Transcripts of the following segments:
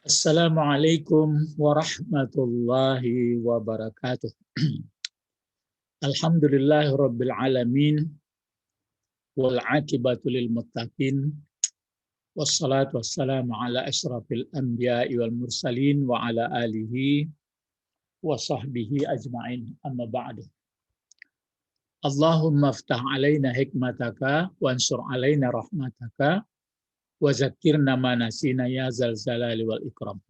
Assalamualaikum warahmatullahi wabarakatuh. Alhamdulillahi rabbil alamin wal aqibatu lil muttaqin wassalatu wassalamu ala asyrafil anbiya'i wal mursalin wa ala alihi wa sahbihi ajma'in, amma ba'du. Allahumma aftah alaina hikmataka wansur alaina rahmataka wa zakirna ma nasina ya zal jalali wal ikram.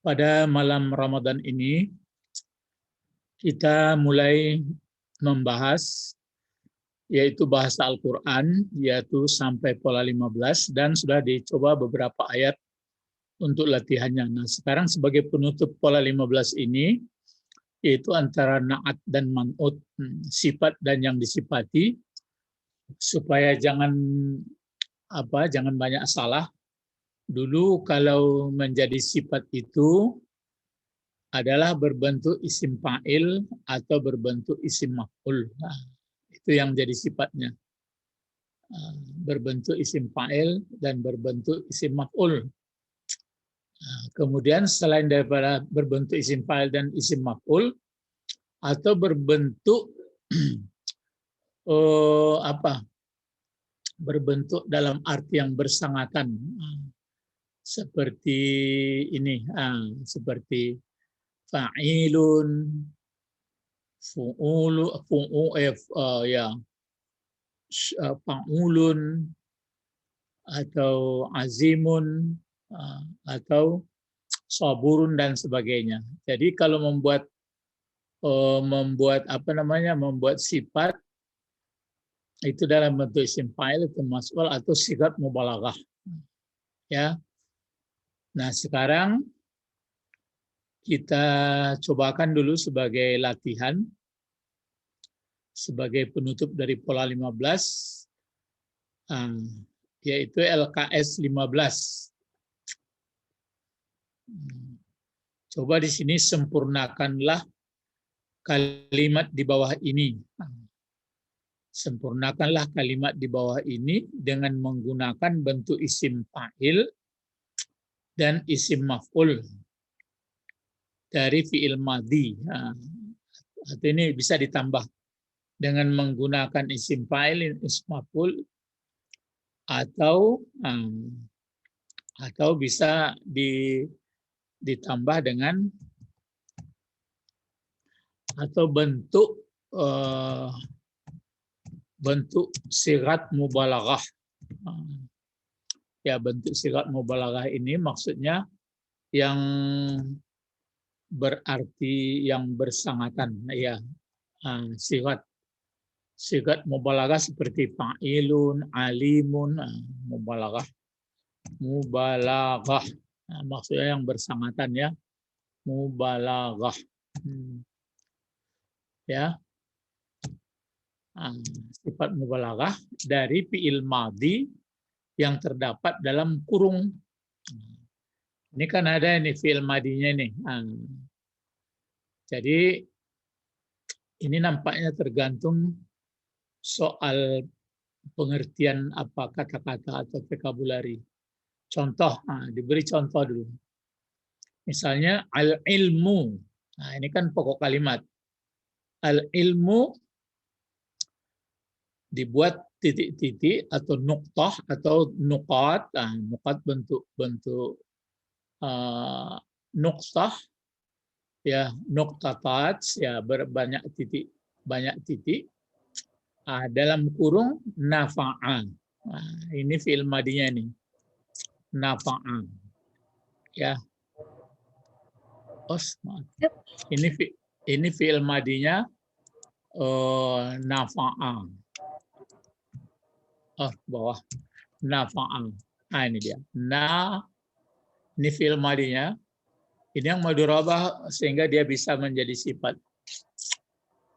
Pada malam Ramadan ini kita mulai membahas yaitu bahasa Al-Quran, yaitu sampai pola 15, dan sudah dicoba beberapa ayat untuk latihannya. Nah, sekarang sebagai penutup pola 15 ini, yaitu antara na'at dan man'ut, sifat dan yang disifati, supaya jangan banyak salah. Dulu kalau menjadi sifat itu adalah berbentuk isim fa'il atau berbentuk isim maf'ul. Nah, itu yang jadi sifatnya. Berbentuk isim fa'il dan berbentuk isim maf'ul. Nah, kemudian selain daripada berbentuk isim fa'il dan isim maf'ul, atau berbentuk berbentuk dalam arti yang bersangatan. Seperti ini, seperti fa'ilun, fa'ulun, atau azimun, atau saburun dan sebagainya. Jadi kalau membuat sifat itu dalam bentuk isim fa'il itu mas'ul atau sigat mubalaghah. Ya. Nah, sekarang kita cobakan dulu sebagai latihan, sebagai penutup dari pola 15, yaitu LKS 15. Coba di sini sempurnakanlah kalimat di bawah ini. Sempurnakanlah kalimat di bawah ini dengan menggunakan bentuk isim fa'il dan isim maf'ul dari fi'il madhi. Atau ini bisa ditambah dengan menggunakan isim fa'il, isim maf'ul, atau bisa ditambah dengan atau bentuk sigat mubalaghah. Ya, bentuk sigat mubalaghah ini maksudnya yang berarti yang bersangatan. Ya, sigat mubalaghah seperti fa'ilun, alimun, mubalaghah. Maksudnya yang bersangatan, ya, mubalaghah. Ya, sifat mubalaghah dari fi'il madhi yang terdapat dalam kurung. Ini kan ada ini fi'il madhinya nih. Jadi ini nampaknya tergantung soal pengertian apa kata-kata atau vocabulary. Contoh, diberi contoh dulu. Misalnya al-ilmu. Nah, ini kan pokok kalimat. Al-ilmu dibuat titik-titik atau nuqtah atau nuqat. Nuqat bentuk nuqtah, ya, nuqtatat, ya, berbanyak titik, banyak titik. Dalam kurung nafa'a. Ini fi'il madinya ini. Nafa'a. Ya. Ini fi'il madinya nafa'a. Bawah. Nafa'a. Ini dia. Ini fi'il madinya. Ini yang madhurabah sehingga dia bisa menjadi sifat.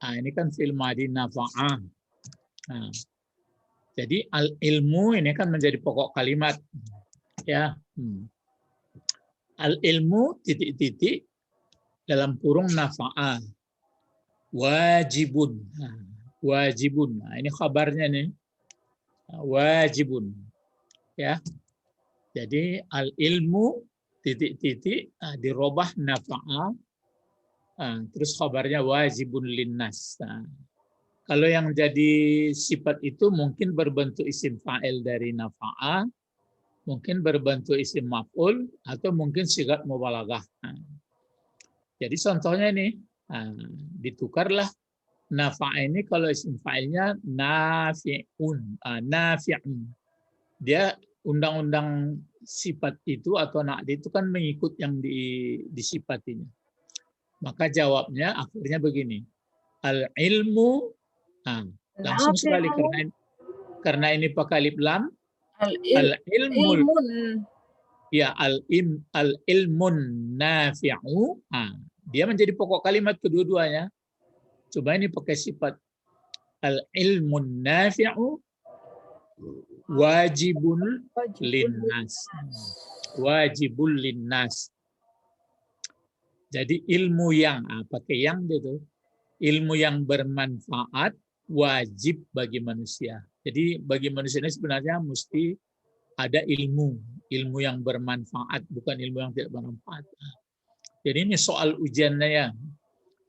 Ini kan fi'il madi nafa'a. Jadi al-ilmu ini kan menjadi pokok kalimat. Ya. Al-ilmu titik-titik dalam kurung nafa'a. Wajibun. Wajibun. Ini kabarnya nih. Wajibun. Ya. Jadi al-ilmu titik-titik dirobah nafa'a, terus khabarnya wajibun linnas. Kalau yang jadi sifat itu mungkin berbentuk isim fa'il dari nafa'a, mungkin berbentuk isim maf'ul, atau mungkin sigat mubalaghah. Jadi contohnya ini, ditukarlah nafa'a ini kalau isim fa'ilnya nafi'un, nafi'un. Dia undang-undang sifat itu atau na'di itu kan mengikut yang disifatinya. Maka jawabnya akhirnya begini. Al-ilmu, langsung sekali karena ini pakai alif lam. Al-ilmu, ya al-ilmun nafi'u. Dia menjadi pokok kalimat kedua-duanya. Coba ini pakai sifat al-ilmun nafi'u wajibul linnas. Wajibul linnas. Jadi ilmu yang pakai yang itu, ilmu yang bermanfaat wajib bagi manusia. Jadi bagi manusia ini sebenarnya mesti ada ilmu yang bermanfaat, bukan ilmu yang tidak bermanfaat. Jadi ini soal ujiannya ya.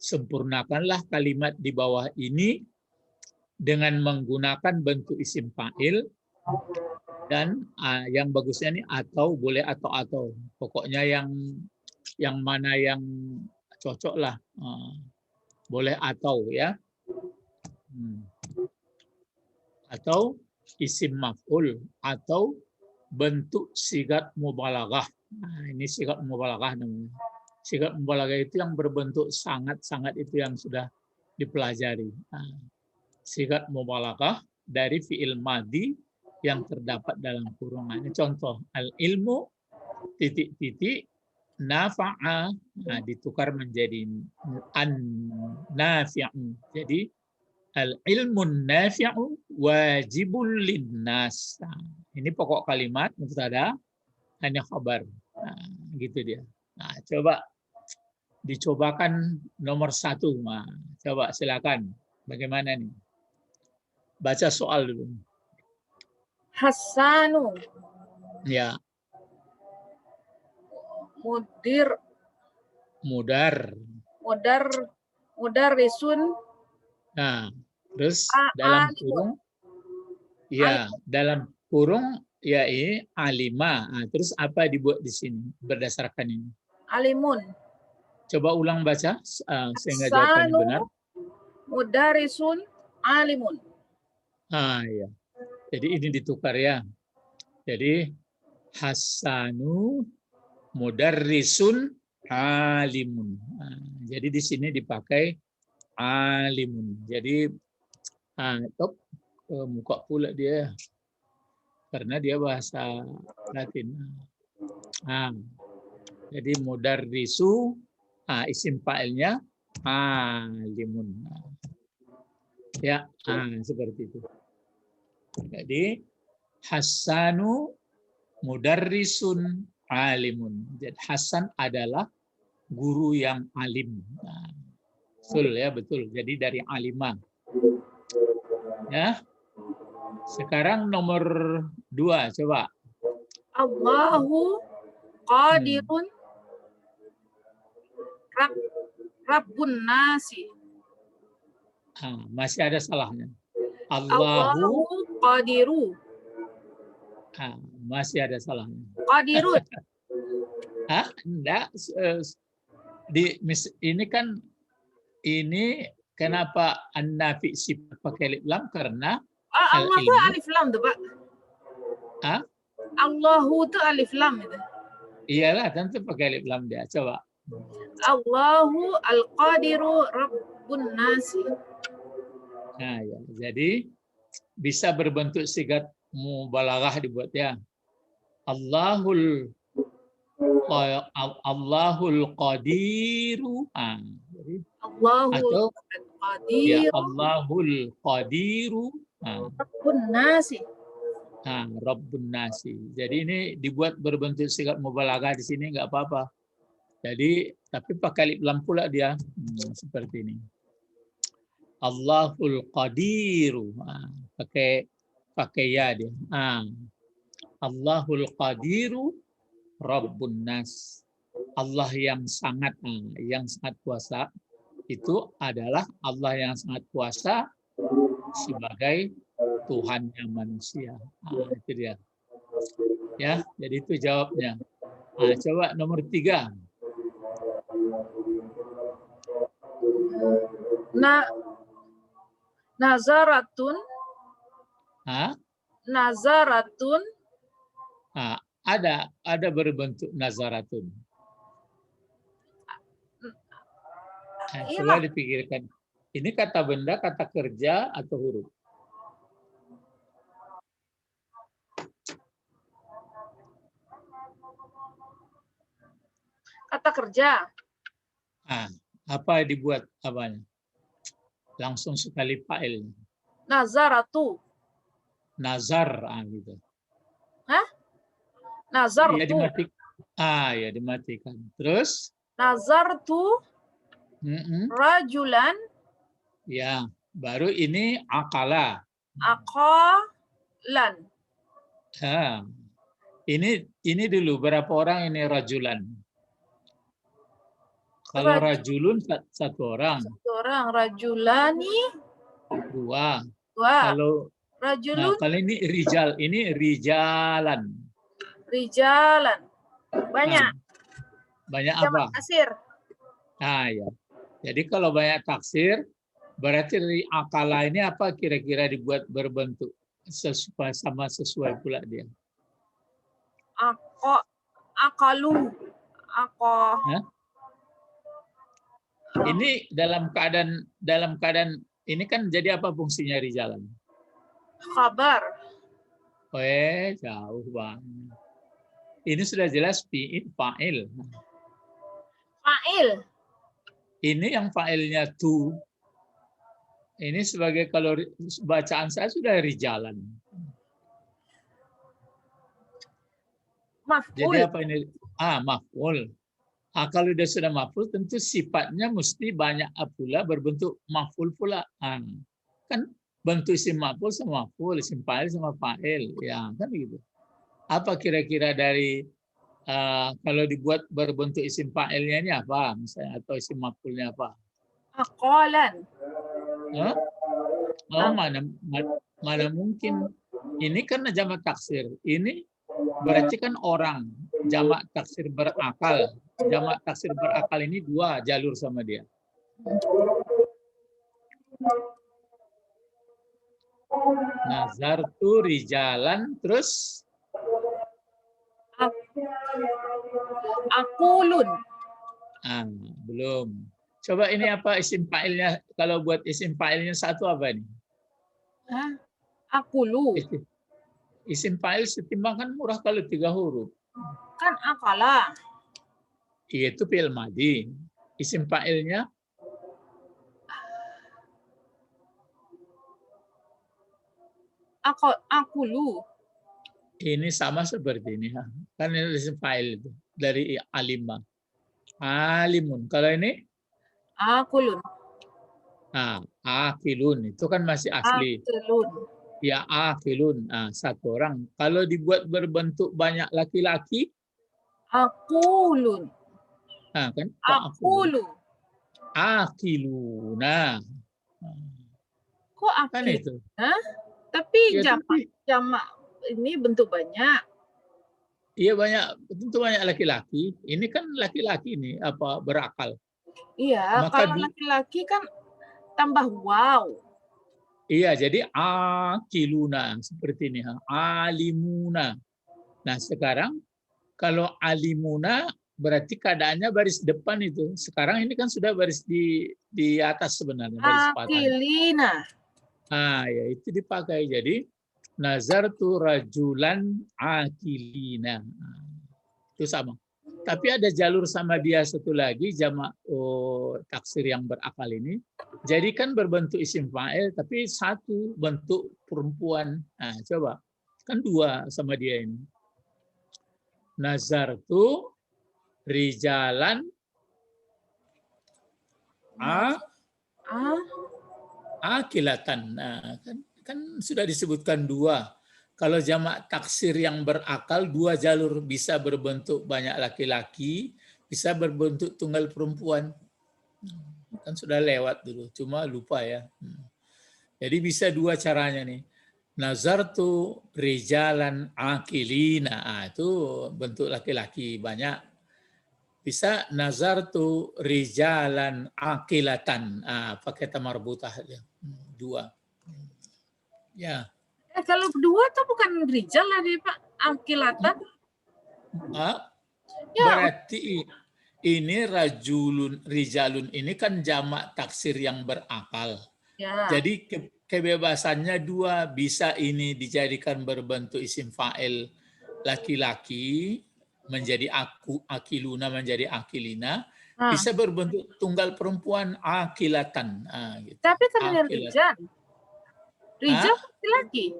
Sempurnakanlah kalimat di bawah ini dengan menggunakan bentuk isim fa'il, dan yang bagusnya ini atau, boleh atau. Pokoknya yang mana yang cocok lah. Boleh atau ya. Atau isim maf'ul atau bentuk sigat mubalaghah. Ini sigat mubalaghah namanya. Sigat mubalaghah itu yang berbentuk sangat-sangat itu yang sudah dipelajari. Sigat mubalaghah dari fi'il madhi yang terdapat dalam kurungan. Ini contoh al-ilmu titik-titik nafa'a, ditukar menjadi an-nafi'u. Jadi al-ilmun nafi'u wajibul linnas. Ini pokok kalimat mubtada, hanya khabar. Gitu dia. Coba dicobakan nomor 1. Coba silakan. Bagaimana nih? Baca soal dulu. Hasanu. Ya. Mudarrisun. Terus dalam kurung, ya dalam kurung ya ini alima. Terus apa dibuat di sini berdasarkan ini? Alimun. Coba ulang baca sehingga jawabannya benar. Mudarrisun alimun. Ya. Jadi ini ditukar ya. Jadi Hasanu mudarrisun alimun. Jadi di sini dipakai alimun. Jadi muka pula dia karena dia bahasa Latin. Jadi mudarrisu, isim fa'ilnya alimun. Ya, seperti itu. Jadi Hasanu mudarrisun alimun. Jadi Hasan adalah guru yang alim. Betul ya, betul. Jadi dari alimah. Ya. Sekarang nomor 2, coba. Allahu qadirun Rabbun nasi. Masih ada salahnya. Allahu qadiru. Masih ada salahnya. Qadirun. Enggak. Ini kan ini kenapa an-nafi sifat pakai alif lam karena Allah itu alif lam tuh, Pak. Allahu itu alif lam itu. Iyalah, tentu pakai alif lam dia. Coba. Allahu al-qadiru rabbun nasi. Ya. Jadi bisa berbentuk sigat mubalaghah dibuat ya. Allahul qadiru. Jadi Allahul qadiru. Ya, Allahul qadiru. Rabbun nasi. Rabbun nasi. Jadi ini dibuat berbentuk sigat mubalaghah di sini nggak apa-apa. Jadi tapi pakai alif lam pula dia. Seperti ini. Allahul qadiru. Pakai ya dia. Allahul Qadiru Rabbun Nas. Allah yang sangat kuasa itu adalah Allah yang sangat kuasa sebagai Tuhannya manusia. Itu dia. Ya, jadi itu jawabnya. Coba nomor 3. Nazaratun. Nazaratun. Ada berbentuk nazaratun. Coba dipikirkan. Ini kata benda, kata kerja, atau huruf? Kata kerja. Apa dibuat apanya? Langsung sekali fa'il. Nazaratu. Nazar, gitu. Nazartu. Ya dimatikan. Ya dimatikan. Terus? Nazartu. Rajulan. Ya, baru ini akala. Akalan. Ini dulu berapa orang ini rajulan? Kalau rajulun satu orang. Satu orang. Rajulani. Dua. Kalau rajulun. Kalau ini rijal, ini rijalan. Rijalan. Banyak. Banyak apa? Taksir. Ya. Jadi kalau banyak taksir, berarti dari akala ini apa kira-kira dibuat berbentuk sesuai pula dia. Akalu. Ini dalam keadaan ini kan jadi apa fungsinya rijalan? Khabar. Jauh banget. Ini sudah jelas fa'il. Fa'il. Ini yang fa'ilnya tu. Ini sebagai kalau bacaan saya sudah rijalan. Maf'ul. Jadi apa ini? Maf'ul. Kalau dia sudah maf'ul, tentu sifatnya mesti banyak pula berbentuk maf'ul pula. Kan bentuk isim maf'ul sama maf'ul, isim fa'il sama fa'il. Ya, kan begitu. Apa kira-kira dari kalau dibuat berbentuk isim fa'ilnya ini apa? Misalnya, atau isim maf'ulnya apa? Aqalan. Mana mungkin. Ini kan jamak taksir. Ini berarti kan orang. Jamak taksir berakal. Jamak taksir berakal ini 2 jalur sama dia. Nazartu rijalan, terus Akulun. Belum. Coba ini apa isim fa'ilnya? Kalau buat isim fa'ilnya satu apa ini? Akulu. Isim fa'il setimbang kan murah kalau 3 huruf. Kan akala. Itu fi'il madhi. Isim fa'ilnya Akulu. ini sama seperti ini. Kan ini isim fa'il itu dari alima. Alimun. Kalau ini? Akulun. Akilun. Itu kan masih asli. Akilun. Ya, akilun. Satu orang. Kalau dibuat berbentuk banyak laki-laki? Akulun. Kan? Akulu. Akiluna. Kok akil? Kan itu. Tapi jamak ini bentuk banyak. Iya banyak, tentu banyak laki-laki. Ini kan laki-laki ini apa berakal. Iya, kalau laki-laki kan tambah wow. Iya, jadi akiluna seperti ini. Alimuna. Nah sekarang kalau alimuna berarti keadaannya baris depan itu. Sekarang ini kan sudah baris di atas sebenarnya. Baris Akilina. Ya itu dipakai. Jadi nazartu rajulan akilina. Itu sama. Tapi ada jalur sama dia satu lagi jamak taksir yang berakal ini. Jadi kan berbentuk isim fa'il tapi satu bentuk perempuan. Coba. Kan 2 sama dia ini. Nazartu rijalan akilatan. Kan sudah disebutkan 2. Kalau jamak taksir yang berakal dua jalur, bisa berbentuk banyak laki-laki, bisa berbentuk tunggal perempuan. Kan sudah lewat dulu, cuma lupa ya. Jadi bisa dua caranya nih. Nazartu rijalan akilina, itu bentuk laki-laki banyak. Bisa nazartu rijalan akilatan, pakai tamarbutah aja. Dua. Ya. Kalau dua tuh bukan rijal tadi Pak, akilatan. Ya. Berarti ini rijalun ini kan jamak taksir yang berakal. Ya. Jadi kebebasannya dua, bisa ini dijadikan berbentuk isim fa'il laki-laki menjadi akiluna menjadi akilina, bisa berbentuk tunggal perempuan akilatan. Gitu. Tapi kan rijal. Rijal laki-laki.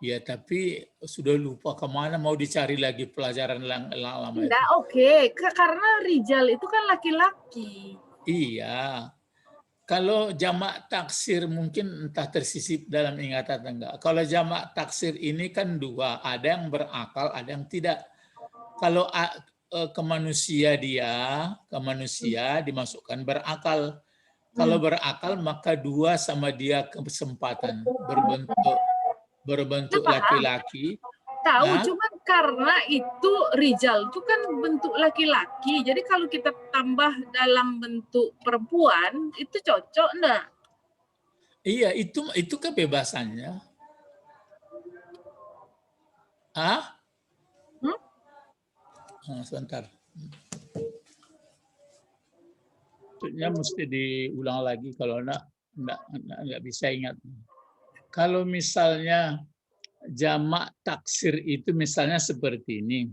Ya, tapi sudah lupa kemana, mau dicari lagi pelajaran lama. Enggak, oke. Karena rijal itu kan laki-laki. Iya. Kalau jamak taksir mungkin entah tersisip dalam ingatan atau enggak. Kalau jamak taksir ini kan dua, ada yang berakal, ada yang tidak. Kalau ke manusia dimasukkan berakal. Kalau berakal maka dua sama dia kesempatan berbentuk laki-laki. Tahu, cuman karena itu rijal itu kan bentuk laki-laki. Jadi kalau kita tambah dalam bentuk perempuan, itu cocok enggak? Iya, itu kebebasannya. Sebentar. Maksudnya mesti diulang lagi kalau enggak bisa ingat. Kalau misalnya jamak taksir itu misalnya seperti ini.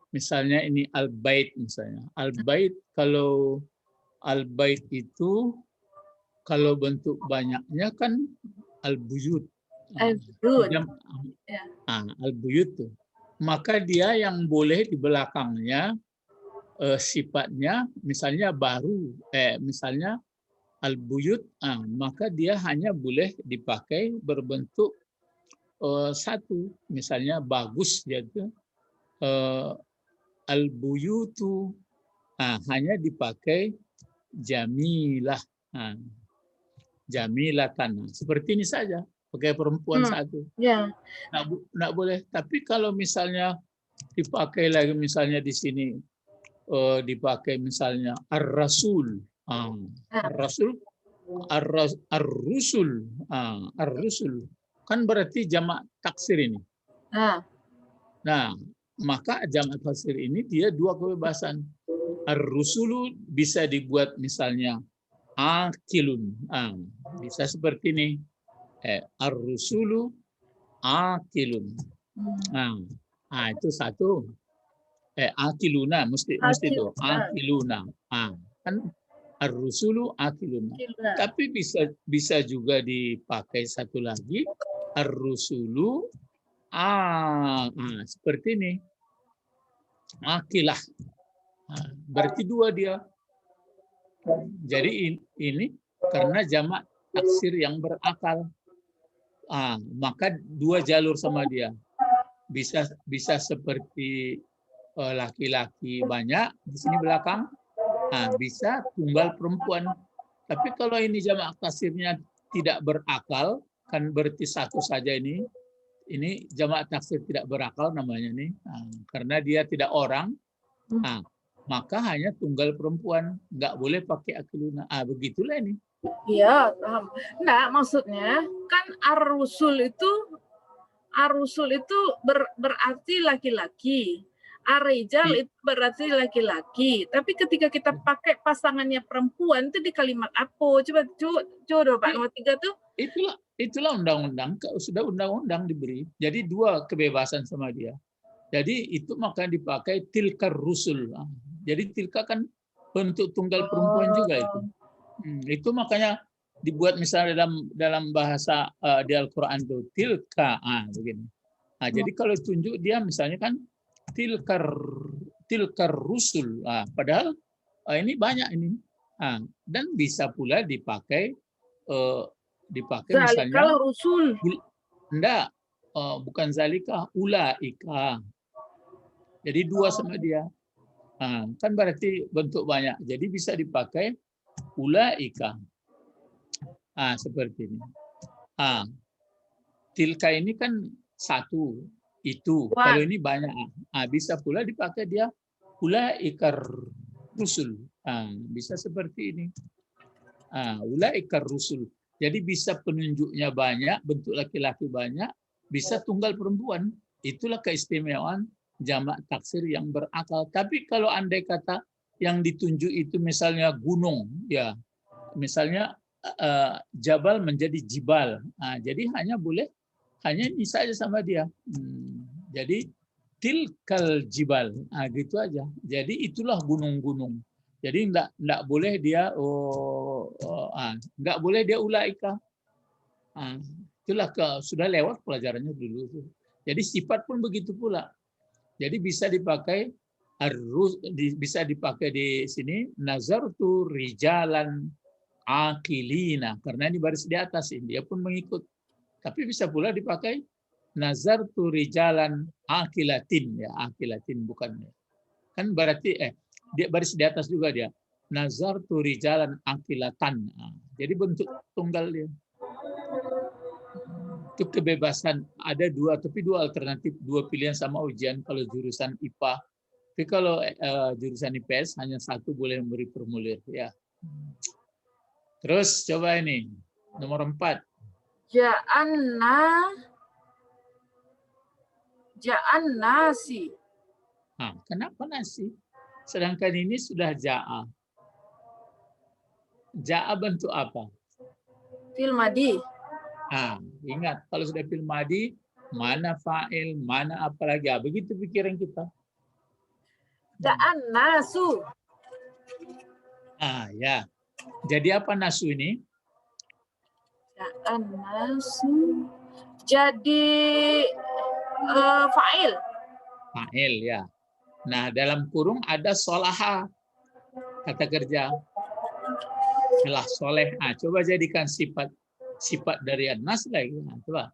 Misalnya ini al-bait misalnya. Al-bait, kalau al-bait itu kalau bentuk banyaknya kan al-buyut. Al-buyut tuh. Maka dia yang boleh di belakangnya sifatnya misalnya baru, misalnya al-buyut, maka dia hanya boleh dipakai berbentuk satu, misalnya bagus, yaitu al-buyutu, hanya dipakai jamilah, jamilatan, seperti ini saja, pakai perempuan satu. Nggak boleh. Tapi kalau misalnya dipakai lagi, misalnya di sini dipakai misalnya ar-rasul, ar-rasul, ar-rusul, ar-rusul, kan berarti jamak taksir ini. Nah, maka jamak taksir ini dia dua kebebasan. Ar-rusulu bisa dibuat misalnya akilun, bisa seperti ini. Ar-rusulu akilun. Itu satu. Akiluna mesti itu akiluna. Kan ar-rusulu akiluna. Tapi bisa juga dipakai satu lagi ar-rusulu seperti ini. Akilah. Berarti dua dia. Jadi ini karena jamak taksir yang berakal. Maka dua jalur sama dia. Bisa seperti laki-laki banyak di sini belakang, bisa tunggal perempuan. Tapi kalau ini jamak taksirnya tidak berakal, kan berarti satu saja ini jamak taksir tidak berakal namanya nih, karena dia tidak orang, maka hanya tunggal perempuan, nggak boleh pakai akiluna. Begitulah ini. Iya, paham. Enggak, maksudnya kan ar-rusul itu berarti laki-laki. Ar-rijal itu berarti laki-laki. Tapi ketika kita pakai pasangannya perempuan itu di kalimat apa? Coba Pak, nomor 3 tuh. Itulah undang-undang, sudah undang-undang diberi. Jadi dua kebebasan sama dia. Jadi itu maka dipakai tilkar rusul. Jadi tilka kan bentuk tunggal perempuan juga itu. Itu makanya dibuat misalnya dalam bahasa di Al-Quran itu tilka, begini. Jadi kalau tunjuk dia misalnya kan tilkar rusul. Padahal ini banyak ini. Dan bisa pula dipakai Dipakai Zalikal misalnya rusul. enggak, bukan zalika, ulaika. Jadi dua sama dia. Nah, kan berarti bentuk banyak. Jadi bisa dipakai ulaika. Seperti ini. Tilka ini kan satu, itu. One. Kalau ini banyak. Bisa pula dipakai dia ulaikar rusul. Bisa seperti ini. Ulaikar rusul. Jadi bisa penunjuknya banyak, bentuk laki-laki banyak, bisa tunggal perempuan. Itulah keistimewaan jamak taksir yang berakal. Tapi kalau andai kata yang ditunjuk itu misalnya gunung, ya, misalnya jabal menjadi jibal. Jadi hanya ini saja sama dia. Jadi tilkal jibal, gitu aja. Jadi itulah gunung-gunung. Jadi enggak boleh dia enggak boleh dia ulaika. Itulah sudah lewat pelajarannya dulu. Jadi sifat pun begitu pula. Jadi bisa dipakai bisa dipakai di sini nazartu rijalan akilina, karena ini baris di atas ini dia pun mengikut. Tapi bisa pula dipakai nazartu rijalan akilatin, ya akilatin bukan. Kan berarti dia baris di atas juga dia. Nazartu rijalan akilatan. Jadi bentuk tunggal dia. Itu kebebasan, ada dua, tapi dua alternatif, dua pilihan sama ujian kalau jurusan IPA. Tapi kalau jurusan IPS hanya satu boleh memberi formulir, ya. Terus coba ini nomor 4. Ja'an nasi. Kenapa nasi? Sedangkan ini sudah ja'a. Ja'a bentuk apa? Fil madi. Ingat, kalau sudah fil madi, mana fa'il, mana apa lagi. Begitu pikiran kita. Ja'an nasu. Ya. Jadi apa nasu ini? Ja'an nasu. Jadi fa'il. Fa'il, ya. Nah, dalam kurung ada solaha, kata kerja. Telah soleh. Coba jadikan sifat dari an-nas lagi. Coba.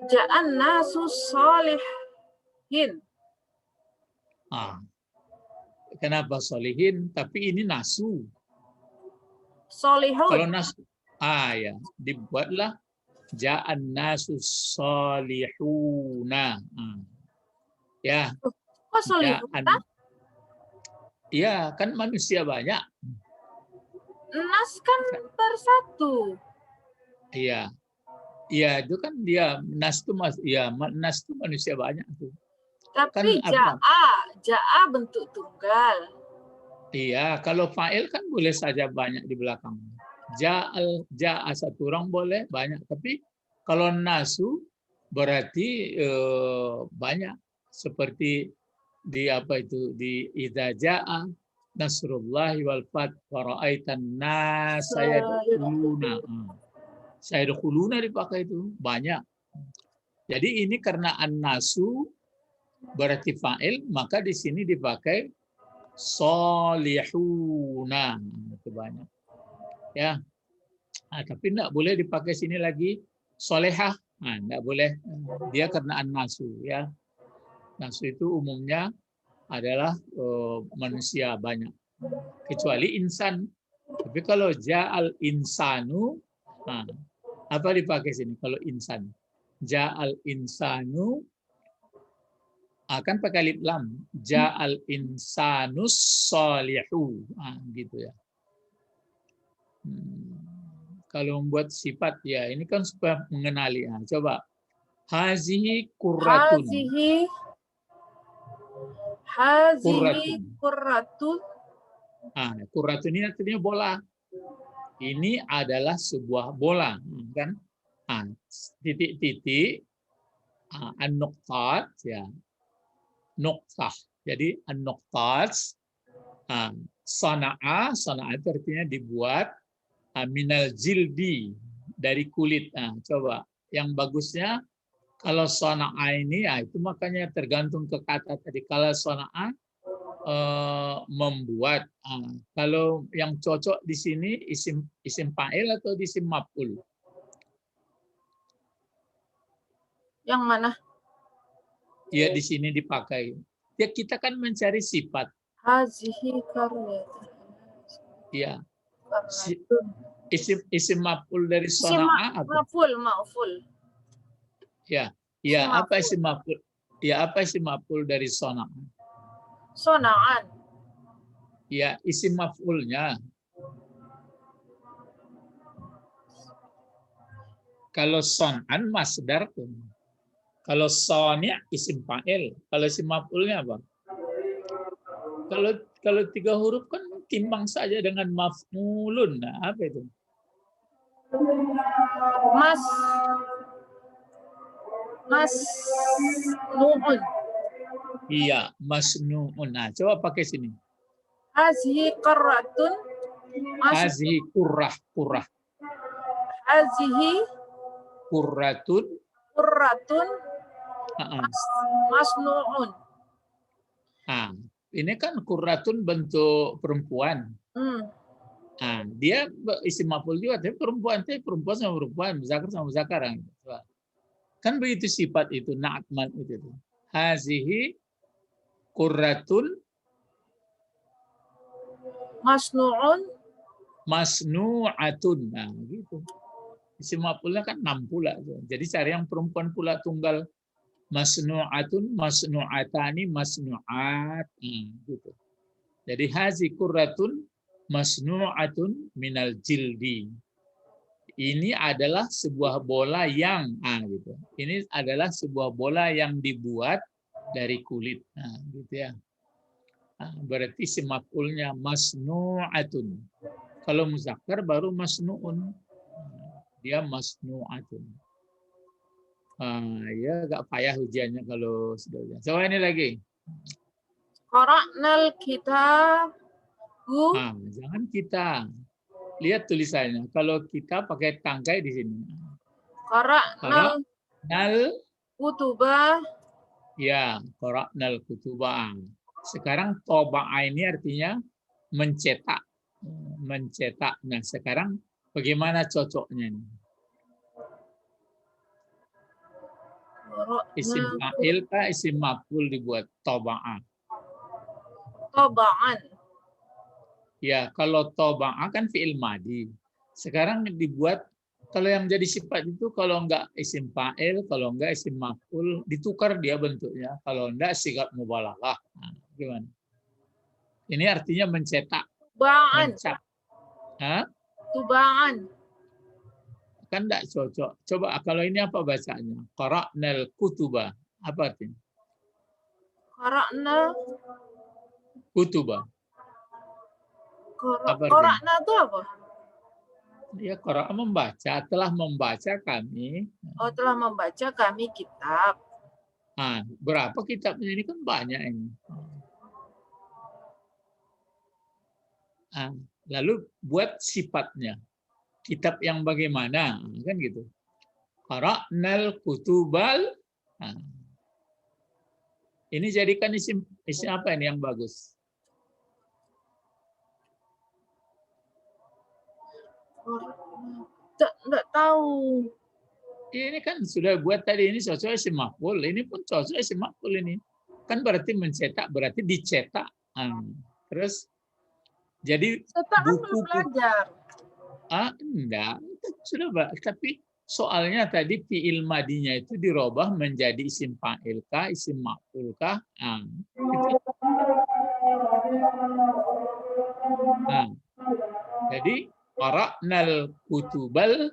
Ja'an nasu solihin. Kenapa solihin? Tapi ini nasu. Solihun. Kalau nasu, ya, dibuatlah ja'an nasu solihuna. Ya. Kok solihuna? Iya, kan manusia banyak. Nas kan bersatu. Iya. Iya, itu kan dia nas itu manusia banyak tuh. Tapi kan ja'a bentuk tunggal. Iya, kalau fa'il kan boleh saja banyak di belakang. Ja'a satu orang boleh banyak, tapi kalau nasu berarti banyak, seperti di idza ja'a nasrullahi wal fath wa ra'aitan nasa yadkhuluna. Sayadkhuluna dipakai itu banyak. Jadi ini karena an-nasu berarti fa'il, maka di sini dipakai solihuna. Itu banyak. Ya. Tapi enggak boleh dipakai sini lagi solehah. Enggak boleh. Dia karena an-nasu, ya. Nasu itu umumnya adalah manusia banyak. Kecuali insan. Tapi kalau ja'al insanu, apa dipakai sini kalau insan? Ja'al insanu akan pakai alif lam. Ja'al insanus solihu. Gitu ya. Kalau membuat sifat, ya ini kan supaya mengenali. Coba. Hazihi kurratun. Hazihi kurratun. Kurratun ini artinya bola. Ini adalah sebuah bola, kan? Titik-titik, an-nuqtat, ya, nuqtah. Jadi an-nuqtat, sana'a itu artinya dibuat, minal jildi, dari kulit. Coba, yang bagusnya kalau sana'a ini, itu makanya tergantung ke kata tadi. Kalau sana'a membuat. Kalau yang cocok di sini isim fa'il atau isim maf'ul? Yang mana? Ya di sini dipakai. Ya kita kan mencari sifat. Hazihi qaryatun. Ya. Qaryatun. Isim maf'ul dari Isim sona'a apa? maf'ul. Ya. Isim Ya apa maf'ul. isim maf'ul? Ya apa isim maf'ul dari sona'a? Sonaan. Ya isim maf'ulnya. Kalau son'an masdar tuh. Kalau soni' isim fa'il. Kalau isim maf'ulnya apa? Kalau 3 huruf kan timbang saja dengan maf'ulun. Nah, apa itu? Masnu'un. Iya, masnu'un. Nah, coba pakai sini. Hazihi qarratun. Hazihi kurrah. Hazihi Kurratun. qurratun Nah, masnu'un. ini kan kurratun bentuk perempuan. Nah, dia isim maf'ul juga, tapi perempuan sama perempuan, muzakar sama muzakar. Kan begitu sifat itu, na'atman itu. Hazihi kurratun masnu'atun. Nah, gitu. Isim maf'ulnya kan 6 pula. Jadi cari yang perempuan pula tunggal. Masnu'atun, masnu'atani, masnu'at. Gitu. Jadi hazi kurratun masnu'atun minal jildi. Ini adalah sebuah bola yang gitu. Ini adalah sebuah bola yang dibuat dari kulit. Nah, gitu ya. Berarti isim maf'ulnya masnu'atun. Kalau muzakkar baru masnu'un. Dia masnu'atun. Ya agak payah ujiannya kalau sudah ujian. Coba ini lagi. Qara'nal kitab. Jangan kita. Lihat tulisannya. Kalau kita pakai tangkai di sini. Qara'nal kutuba. Ya, qara'nal kutuba. Sekarang toba'a ini artinya mencetak. Mencetak. Nah, sekarang bagaimana cocoknya ini? Isim fa'il kah isim maf'ul dibuat toba'a? Toba'an. Ya, kalau toba'a kan fi'il madi. Sekarang dibuat, kalau yang jadi sifat itu kalau enggak isim fa'il, kalau enggak isim maf'ul, ditukar dia bentuknya. Kalau enggak sigat mubalaghah. Nah, gimana? Ini artinya mencetak. Ba'an. Tuba'an. Kan enggak cocok. Coba kalau ini apa bacanya? Qara'nal kutuba. Apa artinya? Qara'na. Kutuba. Qara'na itu apa? Ya, qara'a membaca, telah membaca kami. Oh, telah membaca kami kitab. Berapa kitabnya ini kan banyak ini. Lalu buat sifatnya. Kitab yang bagaimana? Kan gitu. Qara'nal kutubal. Ini jadikan isim apa ini yang bagus? Enggak tahu. Ini kan sudah buat tadi, ini cocok isim maf'ul. Ini pun cocok isim maf'ul ini. Kan berarti mencetak, berarti dicetak. Terus jadi buku belajar. Enggak, sudah tapi soalnya tadi fi'il madinya itu dirubah menjadi isim fa'il kah, isim maf'ul kah? Jadi qara'nal kutubal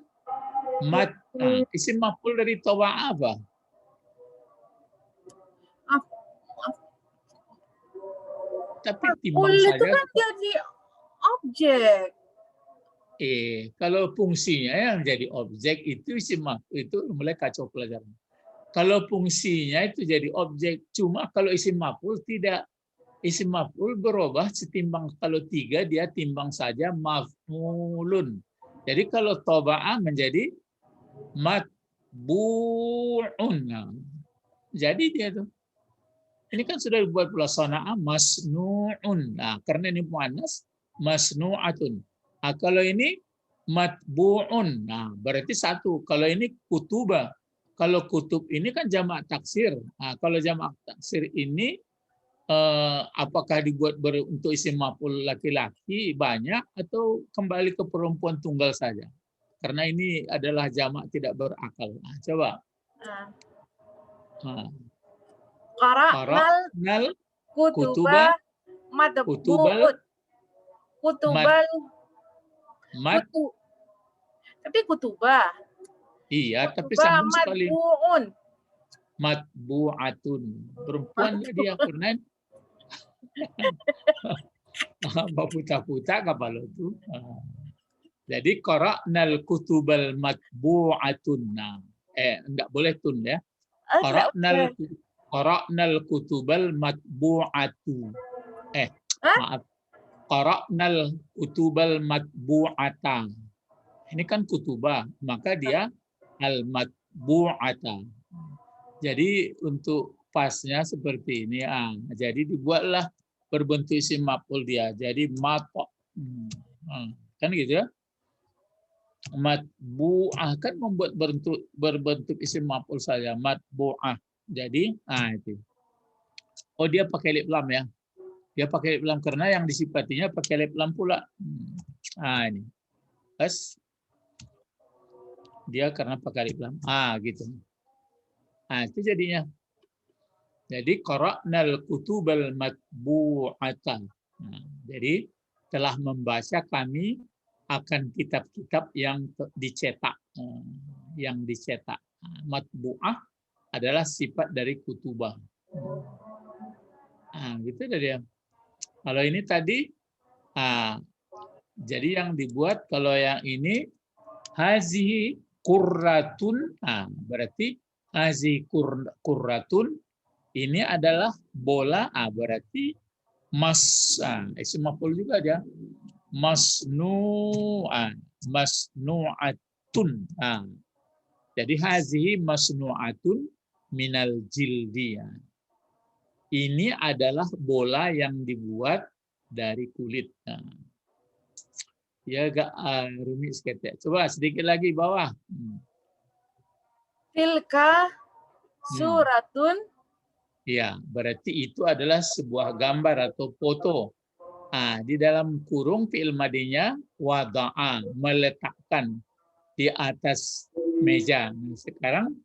isim maf'ul dari tawa'a apa? Tapi timbang saja. Itu kan jadi objek. Kalau fungsinya yang jadi objek itu isim maf'ul, itu mulai kacau pelajaran. Kalau fungsinya itu jadi objek, cuma kalau isim maf'ul tidak. Isim maf'ul berubah setimbang kalau 3 dia timbang saja maf'ulun. Jadi kalau toba'a menjadi matbu'un. Jadi dia tuh. Ini kan sudah dibuat pula sona'a masnu'un. Nah, karena ini muannas masnu'atun. Kalau ini matbu'un. Nah, berarti satu. Kalau ini kutuba. Kalau kutub ini kan jamak taksir. Nah, kalau jamak taksir ini apakah dibuat untuk isim maf'ul laki-laki banyak atau kembali ke perempuan tunggal saja? Karena ini adalah jamak tidak berakal. Nah, coba. Nah. Qara'nal kutuba matbu'un. Kutubal tapi kutubah. Iya, tapi Kutubah sambung sekali. matbu'un. Matbu'atun. Perempuan dia pernah putar-putar kapal itu. Jadi qara'nal kutubal matbu'atun. Enggak boleh tun ya. Qara'nal kutubal matbu'atu. Maaf. Qara'nal kutubal matbu'ata. Ini kan kutubah, maka dia al-matbu'ata. Jadi untuk pasnya seperti ini. Jadi dibuatlah berbentuk isim maf'ul dia. Jadi matbu'. Kan gitu ya. Matbu'ah kan membuat berbentuk isim maf'ul saja. Matbu'ah. Jadi, itu. Oh, dia pakai lip lam ya. Dia pakai lip lam karena yang disifatinya pakai lip lam pula. Ini. Terus dia karena pakai lip lam. Gitu. Itu jadinya. Jadi qara'nal kutubal matbu'atan. Jadi telah membaca kami akan kitab-kitab yang dicetak. Yang dicetak. Matbu'ah adalah sifat dari kutubah. Gitu tadi ya. Kalau ini tadi, jadi yang dibuat kalau yang ini hazihi qurratun, berarti hazihi qurratun ini adalah bola, berarti isim maf'ul juga dia. Masnu'atun. Jadi hazihi masnu'atun minal jildi. Ini adalah bola yang dibuat dari kulit. Ya agak rumit sekali. Coba sedikit lagi bawah. Tilka suratun. Ya, berarti itu adalah sebuah gambar atau foto. Di dalam kurung fi'il madinya wada'a, meletakkan di atas meja. Sekarang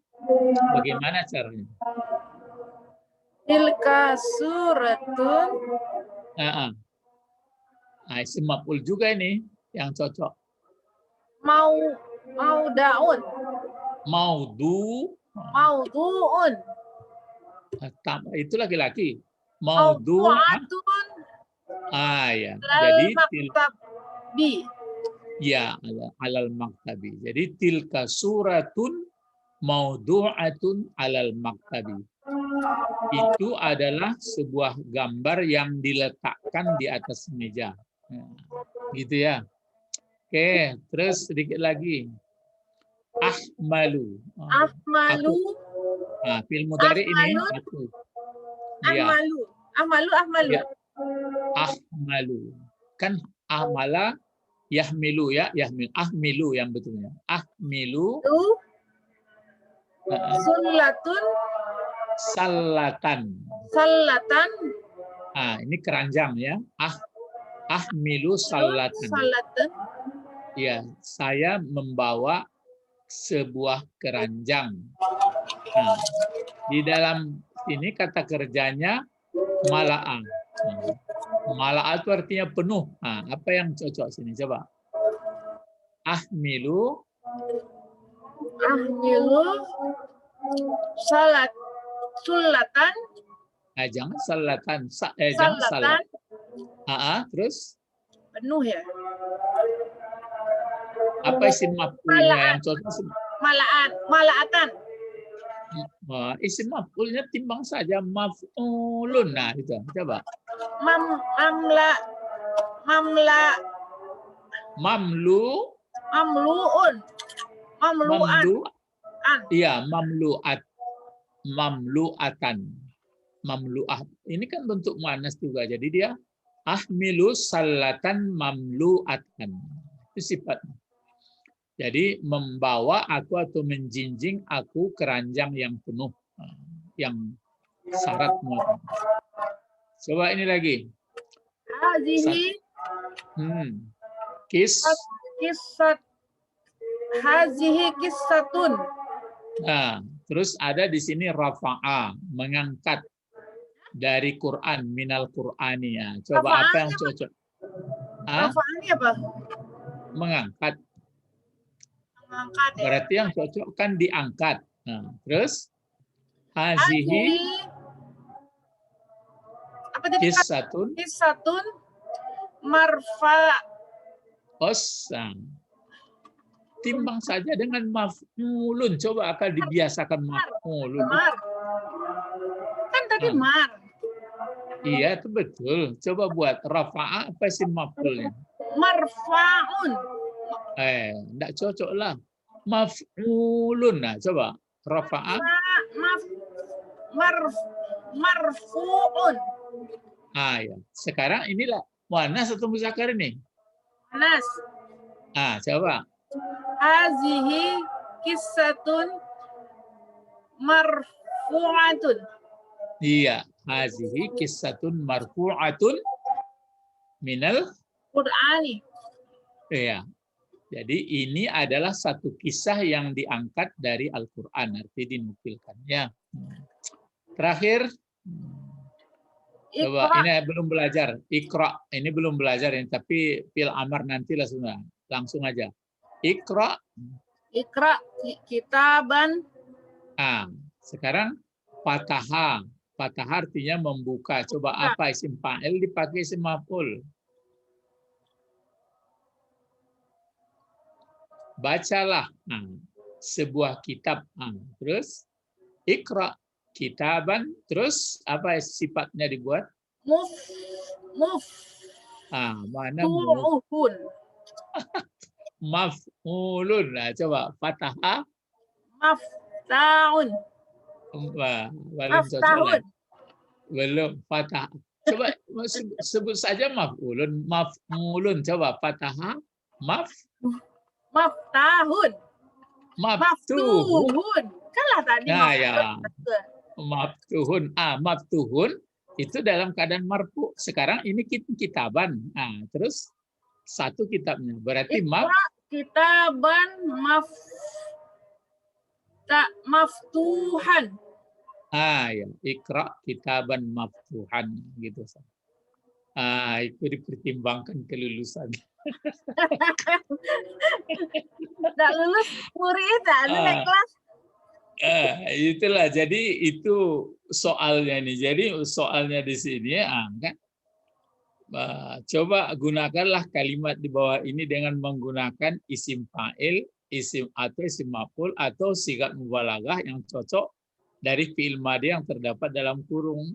bagaimana caranya? Tilka suratun. Isim maf'ul juga ini yang cocok. Maudaun. Maudu'un. Itu laki-laki. Maudu'atun. Ya. Jadi maktabi. Ya, alal maktabi. Jadi tilka suratun maudu'atun alal maktabi. Itu adalah sebuah gambar yang diletakkan di atas meja. Gitu ya. Oke, terus sedikit lagi. Ahmalu. Fi'il mudhari ini aku. Ahmalu. Ya. Ahmalu. Kan ahmala yahmilu ya, ahmilu yang betulnya. Ahmilu. Sallatan. Ini keranjang ya. Ahmilu sallatan. Ya, saya membawa sebuah keranjang. Di dalam ini kata kerjanya mala'a. Mala'a itu artinya penuh. Apa yang cocok sini? Coba. Ahmilu sulatan. Jangan salatan. Jangan salat. Terus? Penuh ya. Apa isim maf'ulnya yang cocok? Mala'atan. Isim maf'ulnya timbang saja maf'ulun. Itu. Coba. Mamlu'an. Iya, mamlu'atan. Mamlu'ah. Ini kan bentuk muannas juga. Jadi dia ahmilu sallatan mamlu'atan. Itu sifatnya. Jadi membawa aku atau menjinjing aku ke ranjang yang penuh, yang syarat muatan. Coba ini lagi. Hazihi kisat hazihi kisatun. Nah, terus ada di sini rafa'a, mengangkat dari Quran, minal Qur'ani ya. Coba apa yang cocok? Rafa'ani apa? Mengangkat. Mengangkat ya. Berarti yang cocok kan diangkat. Nah, terus hazihi apa tadi? kisatun marfa. Timbang saja dengan maf'ulun. Coba akan dibiasakan maf'ulun. Kan tadi mar. Iya, itu betul. Coba buat rafa'a apa sih maf'ulnya? Marfa'un. Enggak cocok lah. Maf'ulun. Nah, coba rafa'a. Marfu'un. Ya. Sekarang inilah muannas atau muzakkar ini? Muannas. Coba. Hazihi kisatun marfu'atun. Iya, hazihi kisatun marfu'atun minal Qur'ani. Iya. Jadi ini adalah satu kisah yang diangkat dari Al-Qur'an, arti dinukilkannya. Terakhir, coba ini belum belajar. Iqra, ini belum belajar ini, tapi fil amar nanti langsung aja. Iqra. Iqra kitaban. Sekarang fataha. Fataha artinya membuka. Coba apa isim fa'il dipakai isim maf'ul? Bacalah sebuah kitab. Terus Iqra kitaban. Terus apa sifatnya dibuat? Mana muf'ulun. Maf'ulun. Coba fataha. Maftahun. Maftahun. Belum fatah. Coba sebut saja maf'ulun. Maf'ulun. Coba fataha. Maftahun. Maftuhun. Kalah tadi. Ya. Maftuhun. Maftuhun itu dalam keadaan marfu. Sekarang ini kitaban. Terus satu kitabnya. Berarti kitaban maftuhan. Ya. Iqra kitaban maftuhan gitu. Itu dipertimbangkan kelulusan. Nggak lulus murid, naik kelas. Itulah, jadi itu soalnya nih. Jadi soalnya di sini kan. Coba gunakanlah kalimat di bawah ini dengan menggunakan isim fa'il, isim atau isim maf'ul atau sigat mubalaghah yang cocok dari fi'il madhi yang terdapat dalam kurung.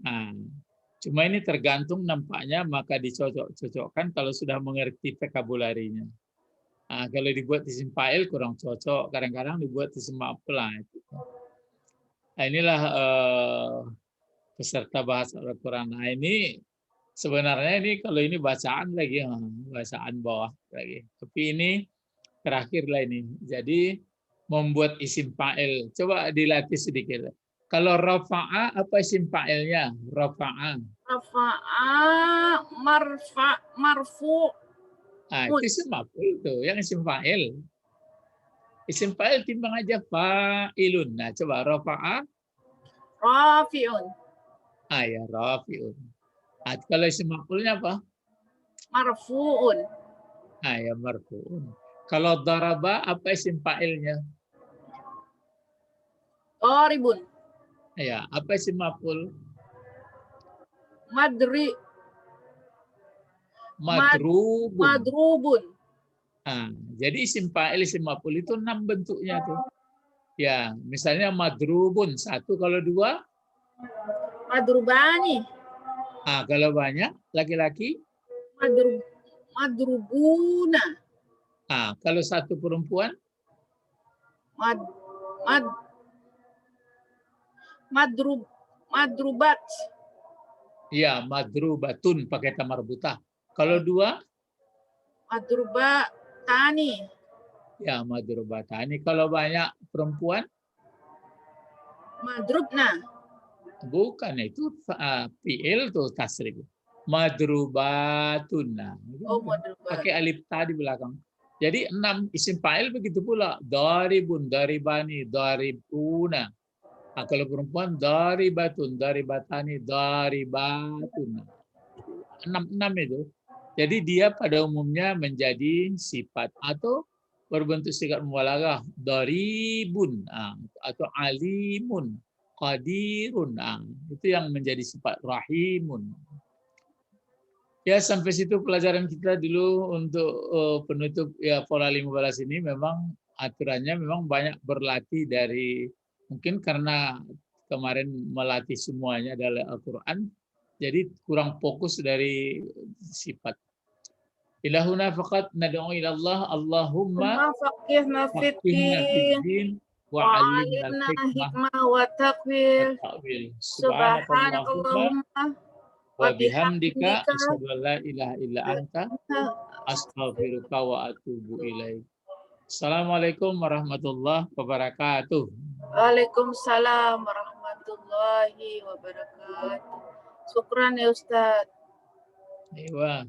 Cuma ini tergantung nampaknya, maka dicocok-cocokkan kalau sudah mengerti vokabularinya. Kalau dibuat isim fa'il kurang cocok, kadang-kadang dibuat isim maf'ul. Inilah peserta bahasa Al-Quran. Ini sebenarnya ini kalau ini bacaan lagi, bacaan bawah lagi. Tapi ini terakhir lah ini. Jadi membuat isim fa'il. Coba dilatih sedikit. Kalau rafa'a apa isim fa'ilnya? Rafa'a. Rafa'a marfu. Itu isim maf'ul tuh, yang isim fa'il. Isim fa'il timbang aja fa'ilun. Coba rafa'a. Rafi'un. Ya rafi'un. Kalau isim maf'ulnya apa? Marfu'un. Ya marfu'un. Kalau daraba apa isim fa'ilnya? Daribun. Ya, apa isim maf'ul? Madrubun. Jadi isim fa'il, isim maf'ul itu 6 bentuknya tuh. Ya, misalnya madrubun 1, kalau 2? Madrubani. Kalau banyak laki-laki? Madrubuna. Kalau 1 perempuan? Madrubat. Ya, madrubatun pakai ta marbutah. Kalau 2? Madrubatani. Ya, madrubatani. Kalau banyak perempuan, Madrubna. bukan itu fi'il tuh tasrif. Madrubatuna. Oh, madrubat. Pakai alif ta di belakang. Jadi 6 isim fa'il begitu pula. Daribun, daribani, daribuna. Nah, kalau perempuan daribatun, daribatani, daribatuna. 6 itu. Jadi dia pada umumnya menjadi sifat atau berbentuk sigat mubalaghah, daribun atau alimun, qadirun. Itu yang menjadi sifat rahimun. Ya, sampai situ pelajaran kita dulu untuk penutup ya pola 15 ini. Memang aturannya memang banyak berlatih dari, mungkin karena kemarin melatih semuanya adalah Al-Quran, jadi kurang fokus dari sifat. Ilahuna faqat nad'u ila Allah, Allahumma Faqihna faqihna fid fiddin din wa 'allimna wa'alimna al-hikmah hikmah wa wa taqwil. ta'wil. Subhanakallahumma Subhanakallahumma wa wa bihamdika bihamdika. asyhadu an la ilaha illa anta astaghfiruka wa atubu ilaik. Assalamualaikum warahmatullahi wabarakatuh. Waalaikumsalam warahmatullahi wabarakatuh. Syukran ya Ustaz. Ewa.